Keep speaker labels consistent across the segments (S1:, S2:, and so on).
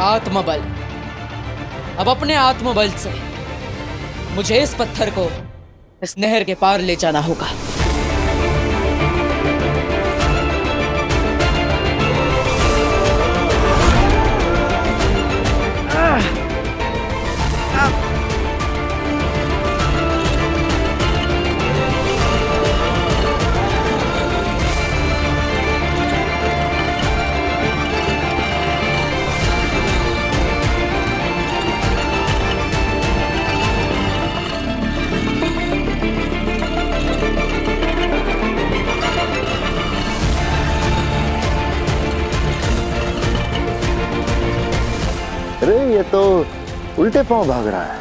S1: आत्मबल। अब अपने आत्मबल से मुझे इस पत्थर को इस नहर के पार ले जाना होगा।
S2: अरे ये तो उल्टे पांव भाग रहा है।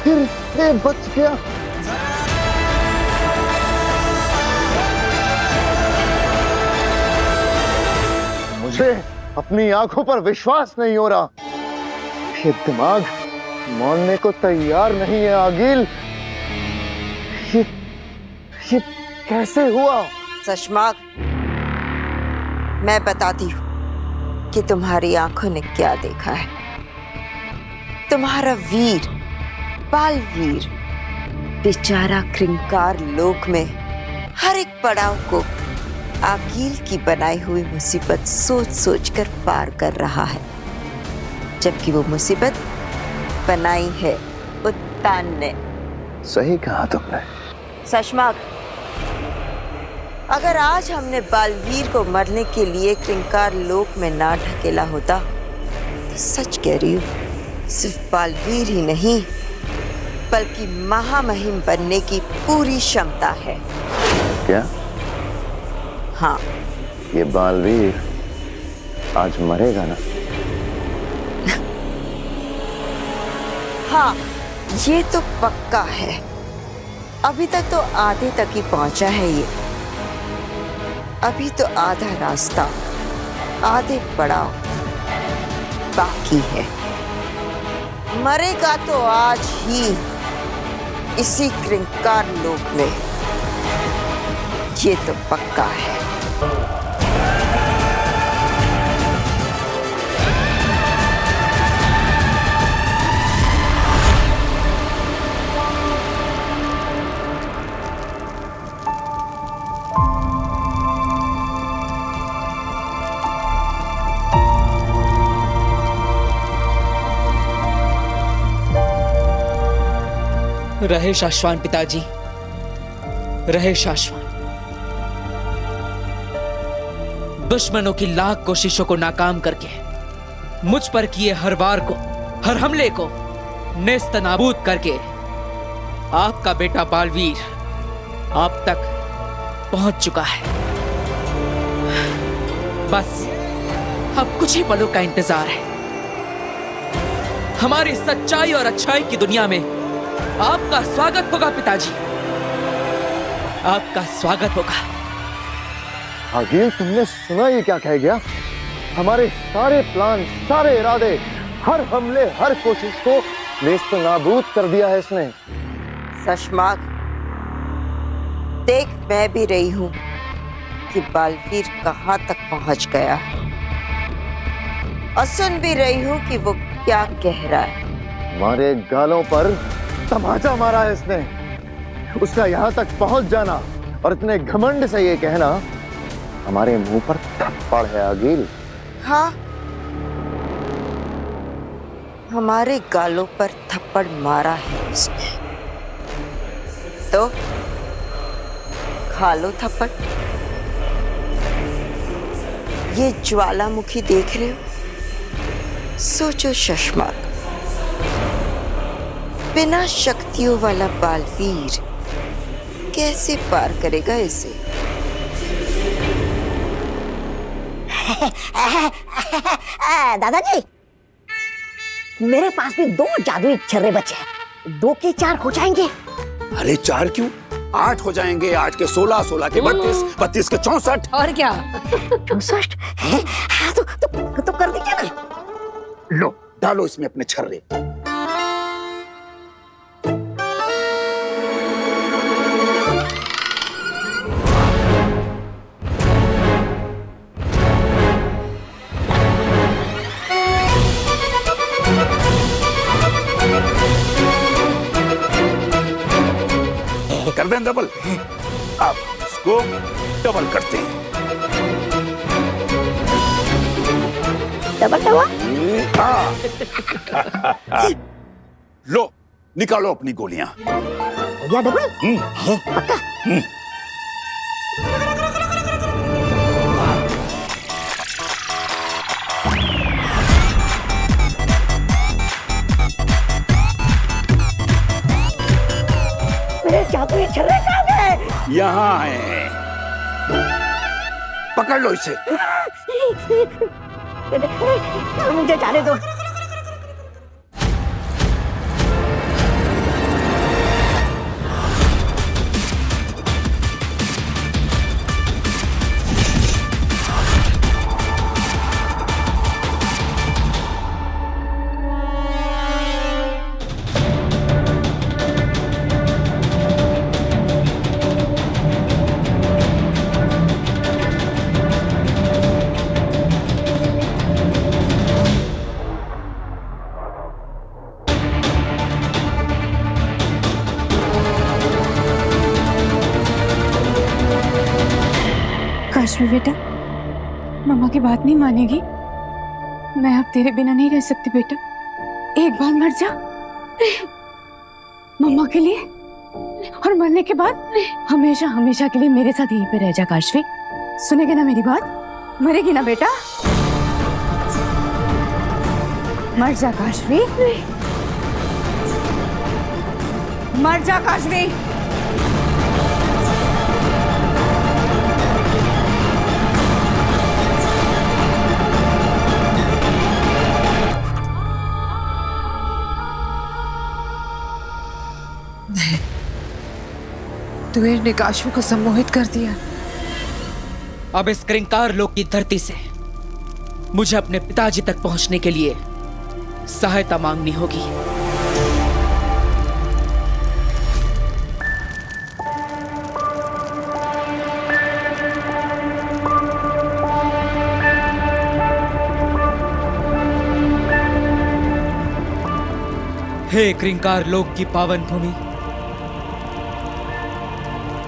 S2: फिर से बच गया। मुझे अपनी आंखों पर विश्वास नहीं हो रहा। ये दिमाग मानने को तैयार नहीं है आगिल। ये कैसे हुआ?
S3: सशमाग, मैं बताती हूँ कि तुम्हारी आंखों ने क्या देखा है। तुम्हारा वीर, बालवीर, बेचारा क्रिंकार लोक में हर एक पड़ाव को आगिल की बनाई हुई मुसीबत सोच सोच कर पार कर रहा है, जबकि वो मुसीबत बनाई है उत्तान ने।
S2: सही कहा तुमने।
S3: सशमाग, अगर आज हमने बालवीर को मरने के लिए क्रिंकार लोक में ना ढकेला होता तो सच कह रही हूँ, सिर्फ बालवीर ही नहीं बल्कि महामहिम बनने की पूरी क्षमता है।
S2: क्या?
S3: हाँ।
S2: ये बालवीर आज मरेगा ना?
S3: हाँ, ये तो पक्का है। अभी तक तो आधे तक ही पहुंचा है ये। अभी तो आधा रास्ता, आधे पड़ाव बाकी है। मरेगा तो आज ही इसी क्रिंकार लोक में, ये तो पक्का है।
S1: रहे शाश्वान पिताजी, रहे शाश्वान। दुश्मनों की लाख कोशिशों को नाकाम करके मुझ पर किए हर वार को, हर हमले को नेस्त नाबूद करके आपका बेटा बालवीर आप तक पहुंच चुका है। बस अब कुछ ही पलों का इंतजार है। हमारी सच्चाई और अच्छाई की दुनिया में आपका स्वागत होगा पिताजी, आपका स्वागत होगा।
S2: आगिल, तुमने सुना ये क्या कह गया? हमारे सारे प्लान, सारे इरादे, हर हमले, हर कोशिश को नेस्त नाबूद कर दिया है इसने।
S3: सशमाग, देख मैं भी रही हूं कि बालवीर कहां तक पहुंच गया है, और सुन भी रही हूं कि वो क्या कह रहा है।
S2: हमारे गालों पर तमाचा मारा है इसने। उसका यहां तक पहुंच जाना और इतने घमंड से ये कहना हमारे मुंह पर थप्पड़ है अगिल।
S3: हाँ, हमारे गालों पर थप्पड़ मारा है उसने, तो खा लो थप्पड़। ये ज्वालामुखी देख रहे हो? सोचो शशमार्क, बिना शक्तियों वाला बालवीर कैसे पार करेगा इसे?
S4: दादाजी, मेरे पास भी 2 जादुई छर्रे बचे हैं। 2 के 4 हो जाएंगे।
S5: अरे 4 क्यों, 8 हो जाएंगे। 8 के 16, 16 के 32, 32 के 64।
S4: और क्या? 64 है? हाँ, तो कर दीजिए ना।
S5: लो, डालो इसमें अपने छर्रे। कर दें डबल। अब इसको डबल करते हैं।
S4: Double double.
S5: लो, निकालो अपनी गोलियां।
S4: या डबल है पक्का। मेरे जादुई छर्रे कहाँ गए?
S5: यहाँ है, पकड़ लो इसे।
S4: मुझे जाने दो।
S6: काशवी बेटा, मम्मा की बात नहीं मानेगी। मैं अब तेरे बिना नहीं रह सकती बेटा। एक बार मर जा मम्मा के लिए, और मरने के बाद हमेशा हमेशा के लिए मेरे साथ यहीं पे रह जा। काशवी, सुनेगी ना मेरी बात? मरेगी ना बेटा? मर जा काशवी, मर जा काशवी।
S7: तूने ने काशवी को सम्मोहित कर दिया।
S1: अब इस क्रिंकार लोक की धरती से मुझे अपने पिताजी तक पहुंचने के लिए सहायता मांगनी होगी। हे क्रिंकार लोक की पावन भूमि,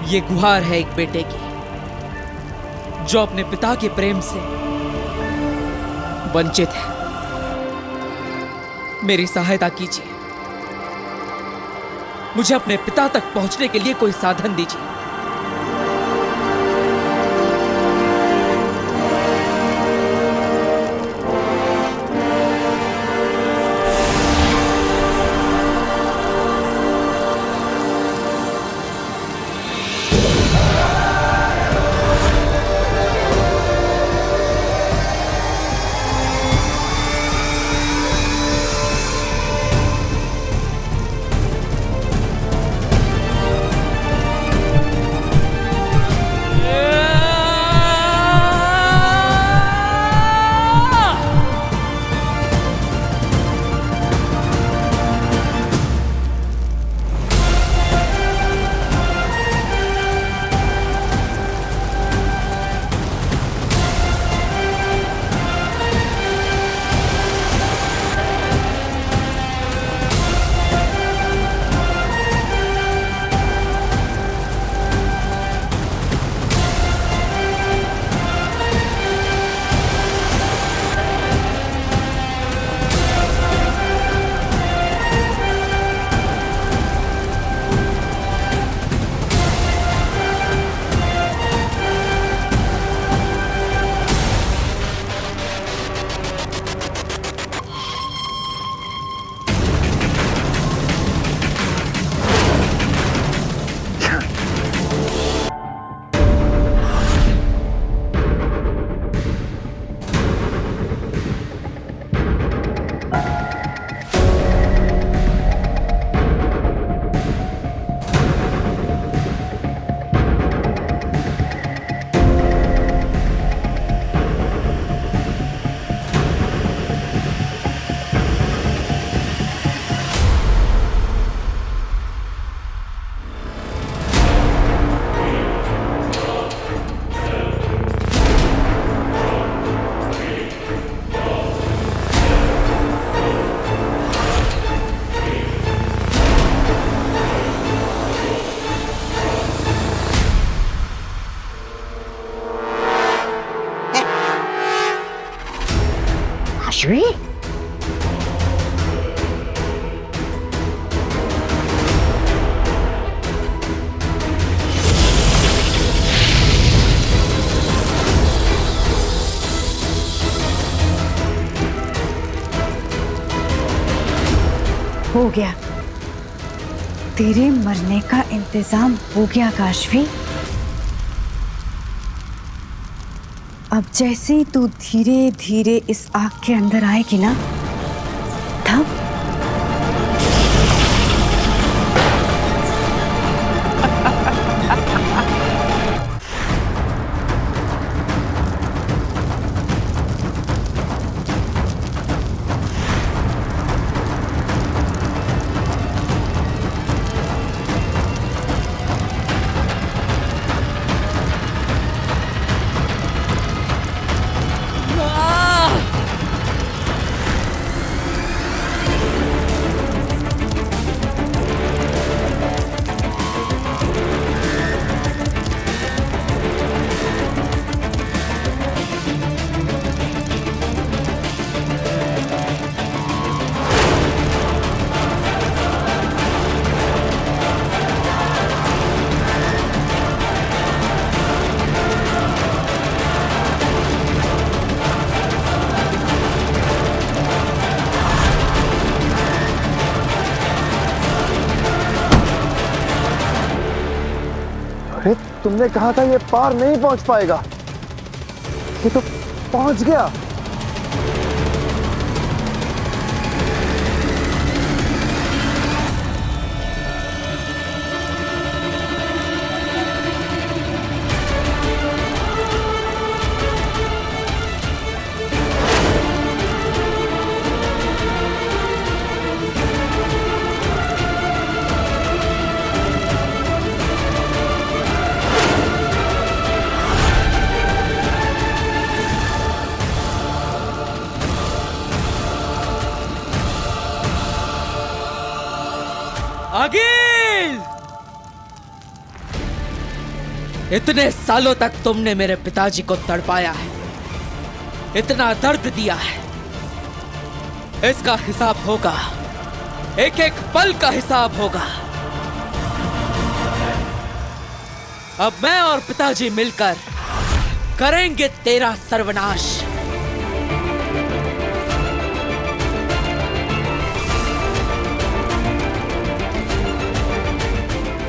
S1: ये गुहार है एक बेटे की जो अपने पिता के प्रेम से वंचित है। मेरी सहायता कीजिए, मुझे अपने पिता तक पहुंचने के लिए कोई साधन दीजिए।
S4: काशवी,
S6: हो गया, तेरे मरने का इंतजाम हो गया काशवी। अब जैसे ही तू धीरे धीरे इस आग के अंदर आएगी ना, तब
S2: अरे तुमने कहा था ये पार नहीं पहुंच पाएगा, ये तो पहुंच गया।
S1: अगिल! इतने सालों तक तुमने मेरे पिताजी को तड़पाया है, इतना दर्द दिया है, इसका हिसाब होगा, एक एक पल का हिसाब होगा। अब मैं और पिताजी मिलकर करेंगे तेरा सर्वनाश।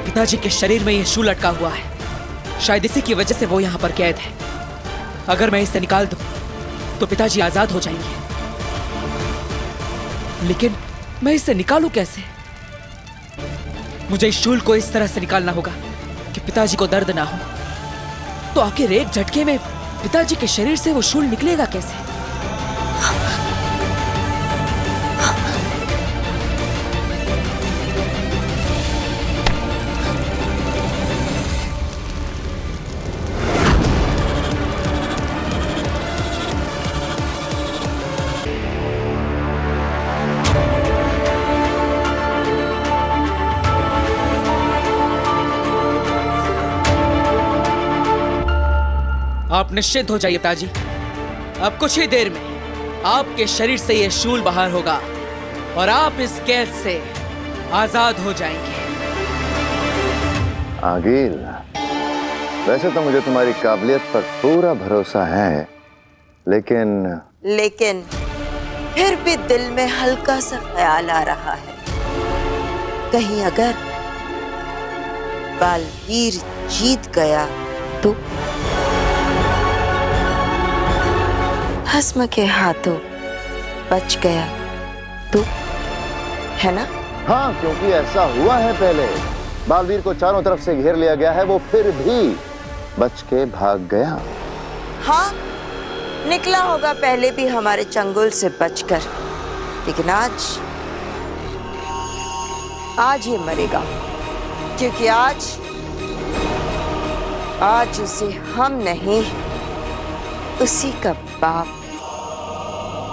S1: पिताजी के शरीर में यह शूल लटका हुआ है, शायद इसी की वजह से वो यहां पर कैद है। अगर मैं इसे निकाल दूं तो पिताजी आजाद हो जाएंगे, लेकिन मैं इसे निकालूं कैसे? मुझे इस शूल को इस तरह से निकालना होगा कि पिताजी को दर्द ना हो। तो आखिर एक झटके में पिताजी के शरीर से वो शूल निकलेगा कैसे? आप निश्चिंत हो जाइए पिताजी, अब कुछ ही देर में आपके शरीर से यह शूल बाहर होगा और आप इस कैद से आजाद हो जाएंगे।
S2: आगिल, वैसे तो मुझे तुम्हारी काबिलियत पर पूरा भरोसा है, लेकिन
S3: फिर भी दिल में हल्का सा ख्याल आ रहा है, कहीं अगर बालवीर जीत गया तो भस्म के हाथों बच गया तो, है ना?
S2: हाँ, क्योंकि ऐसा हुआ है पहले। बालवीर को चारों तरफ से घेर लिया गया है, वो फिर भी बच के भाग गया।
S3: हाँ, निकला होगा पहले भी हमारे चंगुल से बचकर, लेकिन आज ये मरेगा, क्योंकि आज उसे हम नहीं, उसी का बाप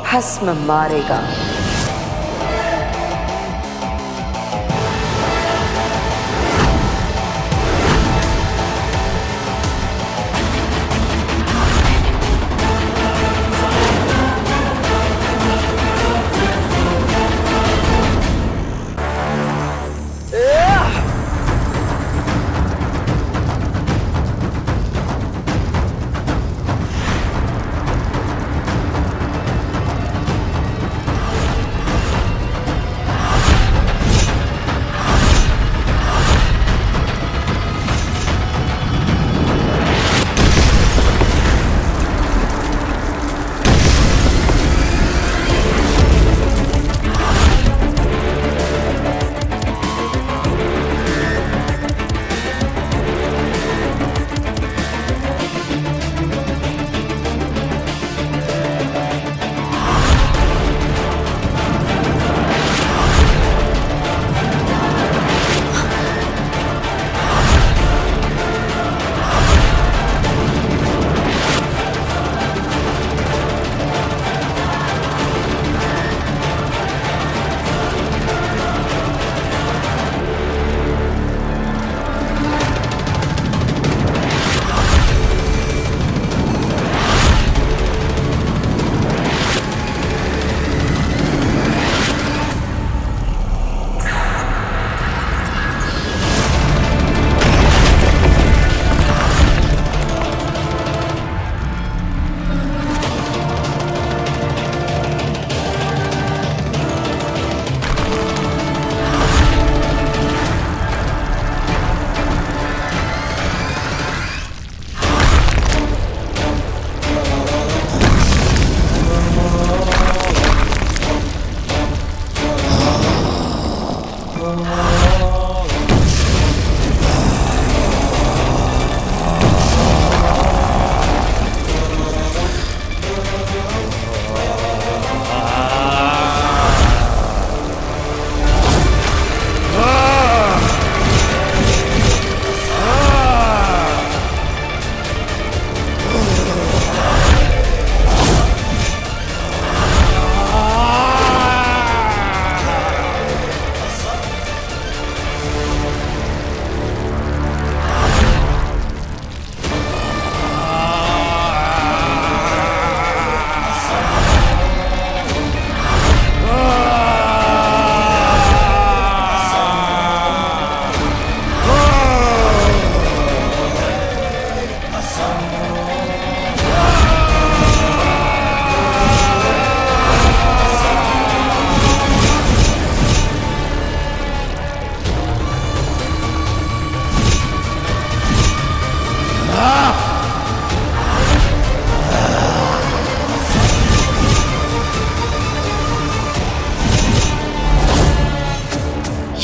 S3: भस्म मारेगा।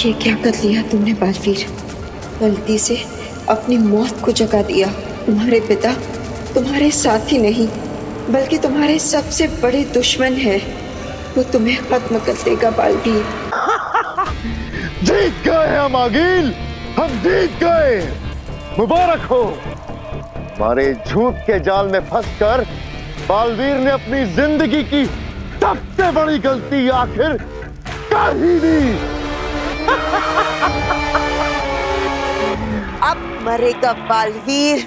S3: ये क्या कर लिया तुमने बालवीर? गलती से अपनी मौत को जगा दिया। तुम्हारे पिता तुम्हारे साथी नहीं बल्कि तुम्हारे सबसे बड़े दुश्मन है। वो तुम्हें खत्म कर देगा बालवीर।
S2: जीत गए हम आगिल, हम जीत गए। मुबारक हो। हमारे झूठ के जाल में फंसकर बालवीर ने अपनी जिंदगी की सबसे बड़ी गलती आखिर कर ही दी।
S3: अब मरेगा बालवीर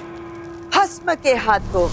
S3: भस्म के हाथों।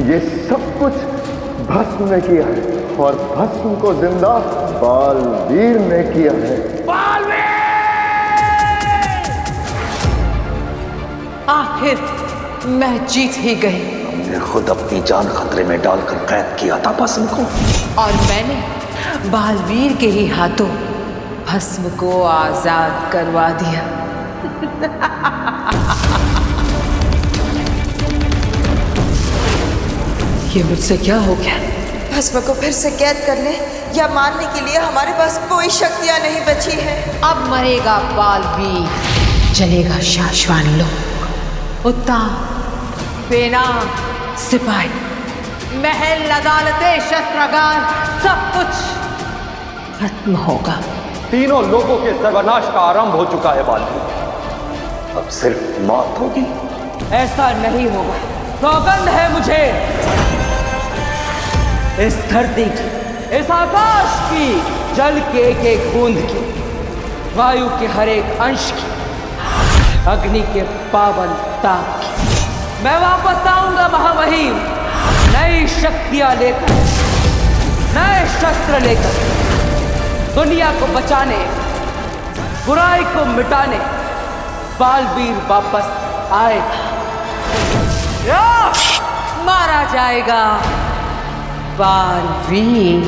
S2: ये सब कुछ भस्म ने किया है और भस्म को जिंदा बालवीर ने किया है।
S7: आखिर मैं जीत ही गई।
S5: हमने खुद अपनी जान खतरे में डालकर कैद किया था भस्म को,
S7: और मैंने बालवीर के ही हाथों भस्म को आजाद करवा दिया। ये मुझसे क्या हो गया?
S3: भस्म को फिर से कैद करने या मारने के लिए हमारे पास कोई शक्तियां नहीं बची है।
S7: अब मरेगा बालवीर, चलेगा शाश्वान लोक, उत्तान, बेनाम सिपाही, महल, अदालतें, शस्त्रागार, सब कुछ खत्म होगा।
S8: तीनों लोगों के सर्वनाश का आरंभ हो चुका है बालवीर।
S5: अब सिर्फ मौत होगी।
S1: ऐसा नहीं होगा, सौगंध है मुझे। इस धरती की, इस आकाश की, जल के एक एक बूंद की, वायु के हर एक अंश की, अग्नि के पावन ताप की, मैं वापस आऊंगा महामहिम, नई शक्तियां लेकर, नए शस्त्र लेकर, दुनिया को बचाने, बुराई को मिटाने बालवीर वापस आएगा।
S7: मारा जाएगा बालवीर।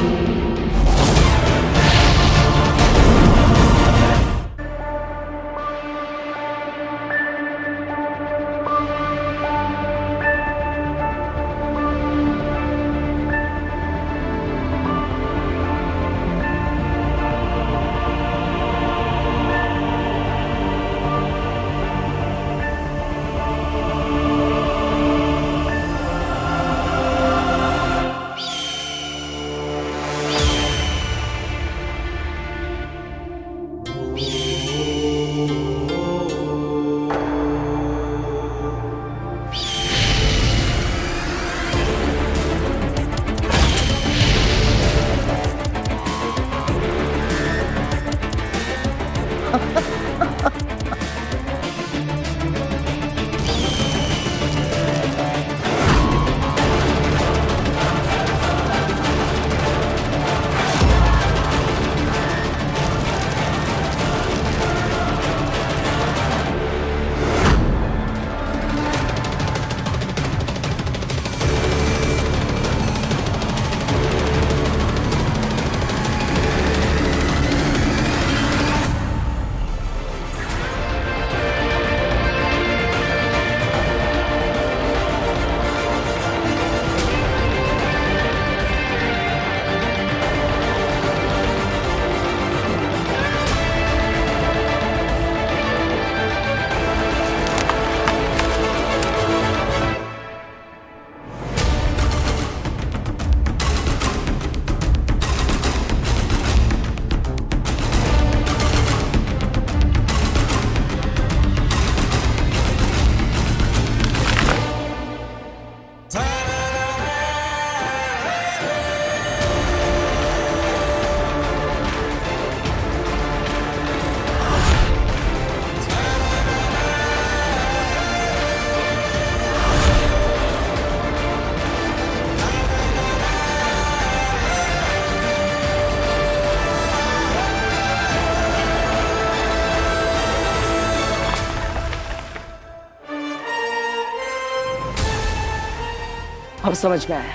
S9: अब समझ में आया,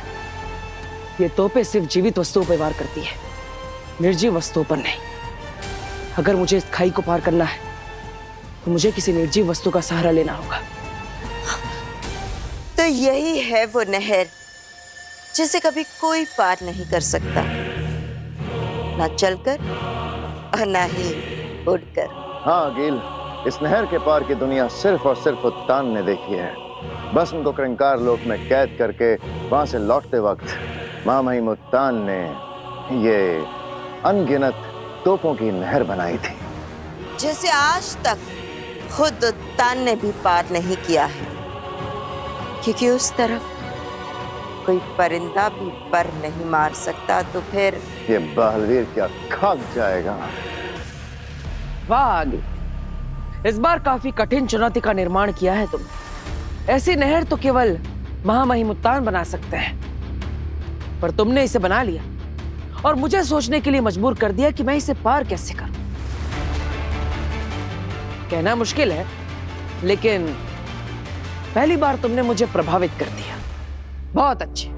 S9: ये तोपें सिर्फ जीवित वस्तुओं पर वार करती है, निर्जीव वस्तुओं पर नहीं। अगर मुझे इस खाई को पार करना है तो मुझे किसी निर्जीव वस्तु का सहारा लेना होगा।
S3: तो यही है वो नहर जिसे कभी कोई पार नहीं कर सकता, ना चलकर और ना ही उड़कर।
S2: हाँ गिल, इस नहर के पार की दुनिया सिर्फ और सिर्फ उत्तान ने देखी है। बस उनको क्रंकार लोक में कैद करके वहां से लौटते वक्त महामहिम उत्तान ने ये अनगिनत तोपों की नहर बनाई थी,
S3: जिसे आज तक खुद उत्तान ने भी पार नहीं किया है, क्योंकि उस तरफ कोई परिंदा भी पर नहीं मार सकता। तो फिर
S2: ये बलवीर क्या खाक जाएगा।
S9: वाह आगे, इस बार काफी कठिन चुनौती का निर्माण किया है तुमने। ऐसी नहर तो केवल महामहिम उत्तान बना सकते हैं, पर तुमने इसे बना लिया और मुझे सोचने के लिए मजबूर कर दिया कि मैं इसे पार कैसे करूं। कहना मुश्किल है, लेकिन पहली बार तुमने मुझे प्रभावित कर दिया। बहुत अच्छे,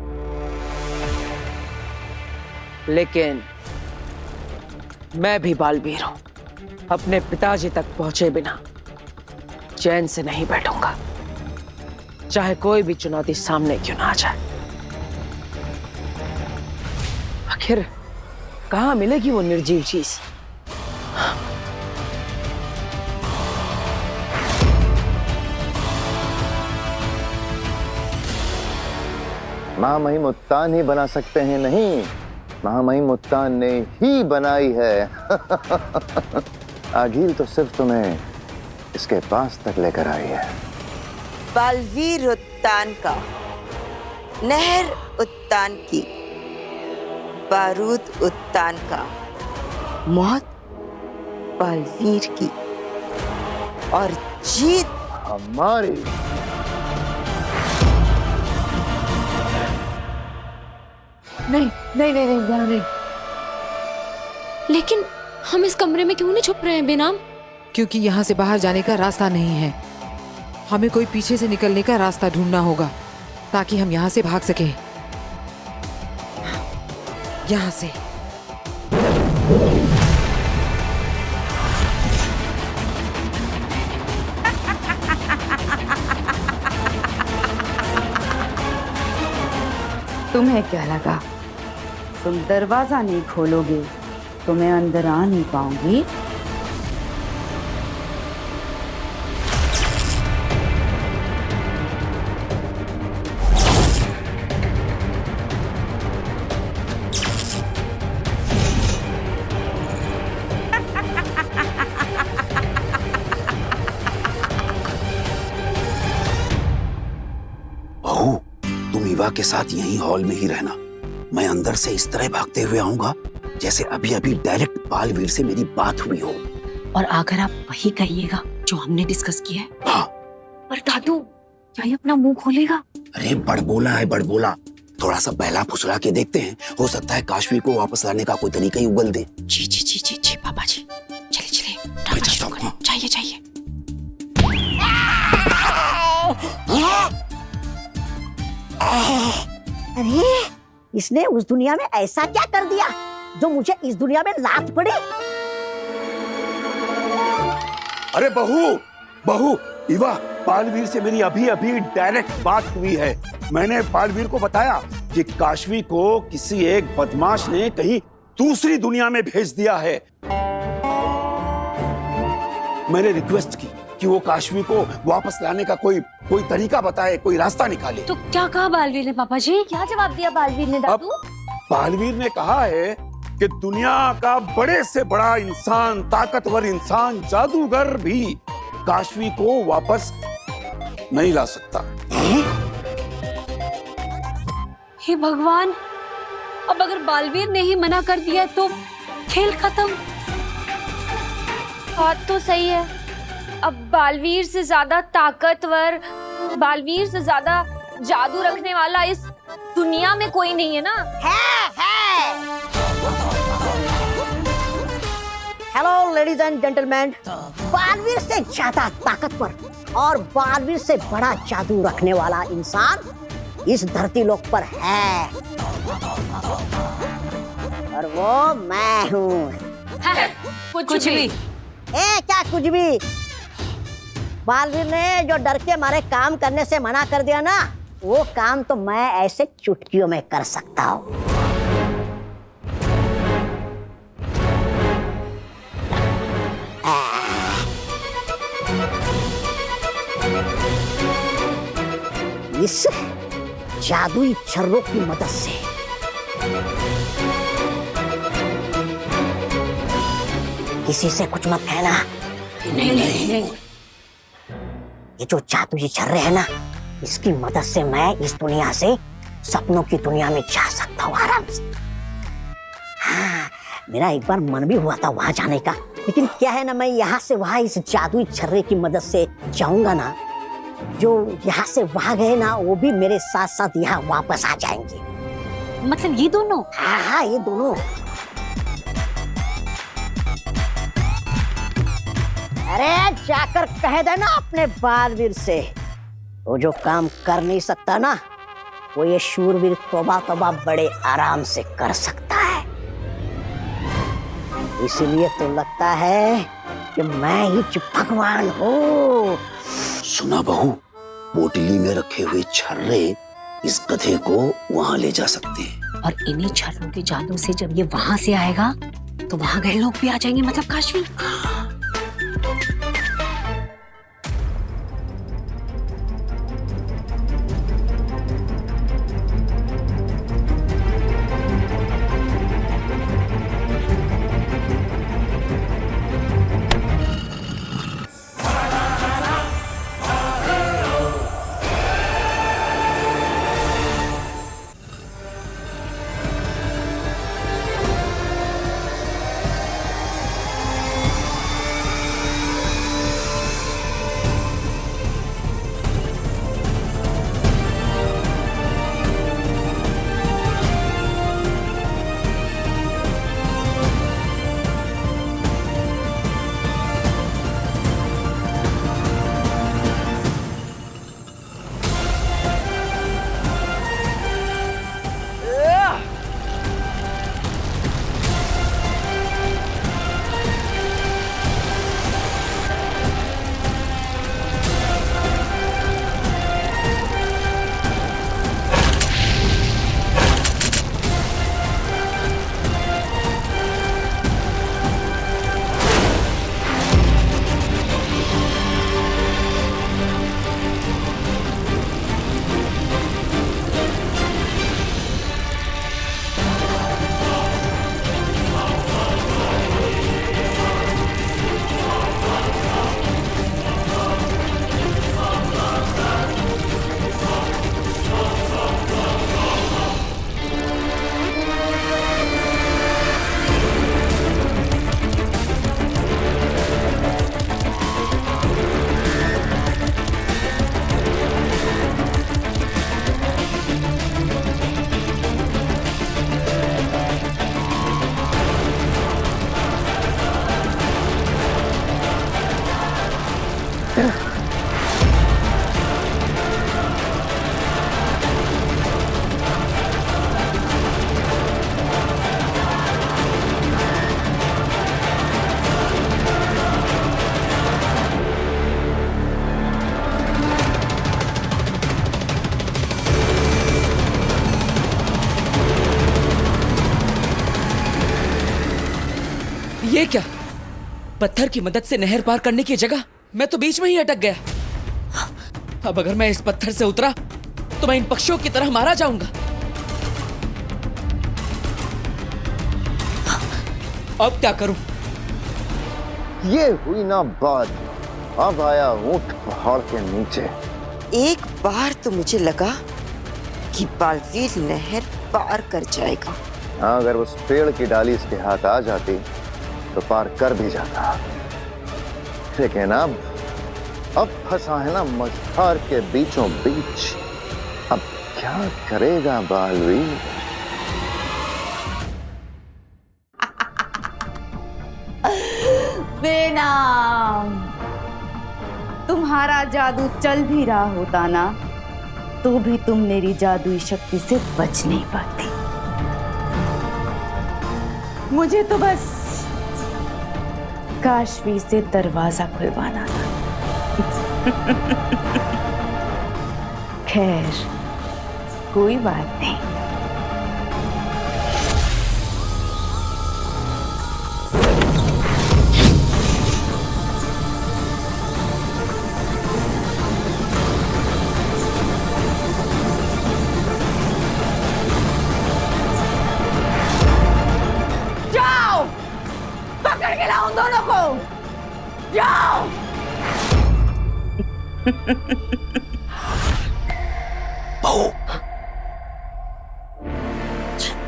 S9: लेकिन मैं भी बालवीर हूं। अपने पिताजी तक पहुंचे बिना चैन से नहीं बैठूंगा, चाहे कोई भी चुनौती सामने क्यों ना आ जाए। आखिर कहां मिलेगी वो निर्जीव चीज?
S2: महामहिम उत्तान ही बना सकते हैं, नहीं, महामहिम उत्तान ने ही बनाई है। आगील तो सिर्फ तुम्हें इसके पास तक लेकर आई है।
S3: बालवीर उत्तान का, नहर उत्तान की, बारूद उत्तान का, मौत बालवीर की और जीत
S2: हमारी।
S6: नहीं नहीं नहीं नहीं यहाँ नहीं।
S10: लेकिन हम इस कमरे में क्यों नहीं छुप रहे हैं बेनाम?
S7: क्योंकि यहाँ से बाहर जाने का रास्ता नहीं है। हमें कोई पीछे से निकलने का रास्ता ढूंढना होगा ताकि हम यहाँ से भाग सकें। यहाँ से।
S6: तुम्हें क्या लगा तुम दरवाजा नहीं खोलोगे तो मैं अंदर आ नहीं पाऊंगी?
S5: बहू, तुम ईवा के साथ यहीं हॉल में ही रहना। मैं अंदर से इस तरह भागते हुए आऊंगा जैसे अभी अभी डायरेक्ट बालवीर से मेरी बात हुई हो।
S10: और अगर आप वही कहिएगा जो हमने डिस्कस किया है।
S5: हाँ।
S10: पर दादू, क्या ये अपना मुंह खोलेगा?
S5: अरे बड़बोला है, बड़बोला। थोड़ा सा बहला फुसला के देखते हैं, हो सकता है काशवी को वापस लाने का कोई तरीका ही उगल दे।
S10: जी जी जी जी जी पापा जी, चलिए चलिए
S5: मैं चलता हूँ। हाँ।
S10: चाहिए चाहिए।
S4: अरे इसने उस दुनिया में ऐसा क्या कर दिया जो मुझे इस दुनिया में लात पड़े?
S5: अरे बहू, बहू, ईवा, बालवीर से मेरी अभी अभी डायरेक्ट बात हुई है। मैंने बालवीर को बताया कि काशवी को किसी एक बदमाश ने कहीं दूसरी दुनिया में भेज दिया है। मैंने रिक्वेस्ट की कि वो काशवी को वापस लाने का कोई तरीका बताए, कोई रास्ता निकाले।
S10: तो क्या कहा बालवीर ने पापा जी? क्या जवाब दिया बालवीर ने दादू?
S5: बालवीर ने कहा है कि दुनिया का बड़े से बड़ा इंसान, ताकतवर इंसान, जादूगर भी काशवी को वापस नहीं ला सकता।
S10: हे भगवान, अब अगर बालवीर ने ही मना कर दिया तो खेल खत्म।
S11: बात तो सही है। अब बालवीर से ज्यादा ताकतवर, बालवीर से ज्यादा जादू रखने वाला इस दुनिया में कोई नहीं है ना?
S4: है। Hello ladies and gentleman, Baalveer से ज्यादा ताकतवर और बालवीर से बड़ा जादू रखने वाला इंसान इस धरती लोक पर है, और वो मैं हूँ।
S10: कुछ भी।
S4: क्या कुछ भी? बालवीर ने जो डर के मारे काम करने से मना कर दिया ना, वो काम तो मैं ऐसे चुटकियों में कर सकता हूँ। इस जादुई छर्रों की मदद से किसी से कुछ मत कहना।
S10: नहीं।
S4: ये जो जादुई छर्रे है ना, इसकी मदद से मैं इस दुनिया से सपनों की दुनिया में जा सकता हूँ आराम से। हाँ, मेरा एक बार मन भी हुआ था वहां जाने का, लेकिन क्या है ना, मैं यहाँ से वहां इस जादुई छर्रे की मदद से जाऊंगा ना, जो यहाँ से वहां गए ना, वो भी मेरे साथ साथ यहाँ वापस आ जाएंगे।
S10: मतलब ये दोनों?
S4: हाँ, ये दोनों। अरे जाकर कह देना अपने बालवीर से, वो जो काम कर नहीं सकता ना, वो ये शूरवीर तौबा तौबा बड़े आराम से कर सकता है। इसीलिए तो लगता है कि मैं ही भगवान हूँ।
S5: सुना बहू, पोटली में रखे हुए छर्रे इस गधे को वहां ले जा सकते हैं।
S10: और इन्हीं छर्रों के जादू से जब ये वहां से आएगा तो वहां गए लोग भी आ जाएंगे, मतलब काशवी।
S1: ये क्या? पत्थर की मदद से नहर पार करने की जगह मैं तो बीच में ही अटक गया। अब अगर मैं इस पत्थर से उतरा तो मैं इन पक्षियों की तरह मारा जाऊंगा। अब क्या करूं?
S2: ये हुई ना बात। अब आया ऊंट पहाड़ के नीचे।
S3: एक बार तो मुझे लगा कि बालवीर नहर पार कर जाएगा।
S2: हाँ, अगर उस पेड़ की डाली इसके हाथ आ जाती तो पार कर भी जाता, लेकिन अब फंसा है ना मझधार के बीचों बीच। अब क्या करेगा बालवीर?
S6: बेनाम, तुम्हारा जादू चल भी रहा होता ना, तो भी तुम मेरी जादुई शक्ति से बच नहीं पाती। मुझे तो बस काशवी से दरवाजा खुलवाना था। खैर, कोई बात नहीं। जाओ, पकड़ के लाओ उन दोनों को। जाओ।
S5: बहू,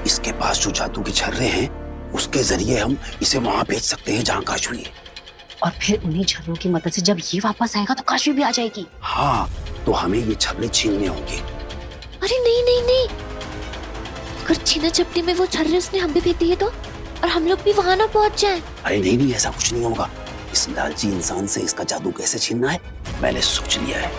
S5: इसके पास जो जादू के छर्रे हैं उसके जरिए हम इसे वहां भेज सकते हैं जहां काशवी है।
S10: और फिर उन्हीं छर्रों की मदद से जब ये वापस आएगा तो काशवी भी आ जाएगी।
S5: हाँ, तो हमें ये छर्रे छीनने होंगे।
S11: अरे नहीं नहीं नहीं, अगर छीना झपटी में वो छर्रे उसने हम भी भेज दिए तो, और हम लोग भी वहां ना पहुंच जाएं।
S5: अरे नहीं नहीं, ऐसा कुछ नहीं होगा। इस लालची इंसान से इसका जादू कैसे छीनना है मैंने सोच लिया है।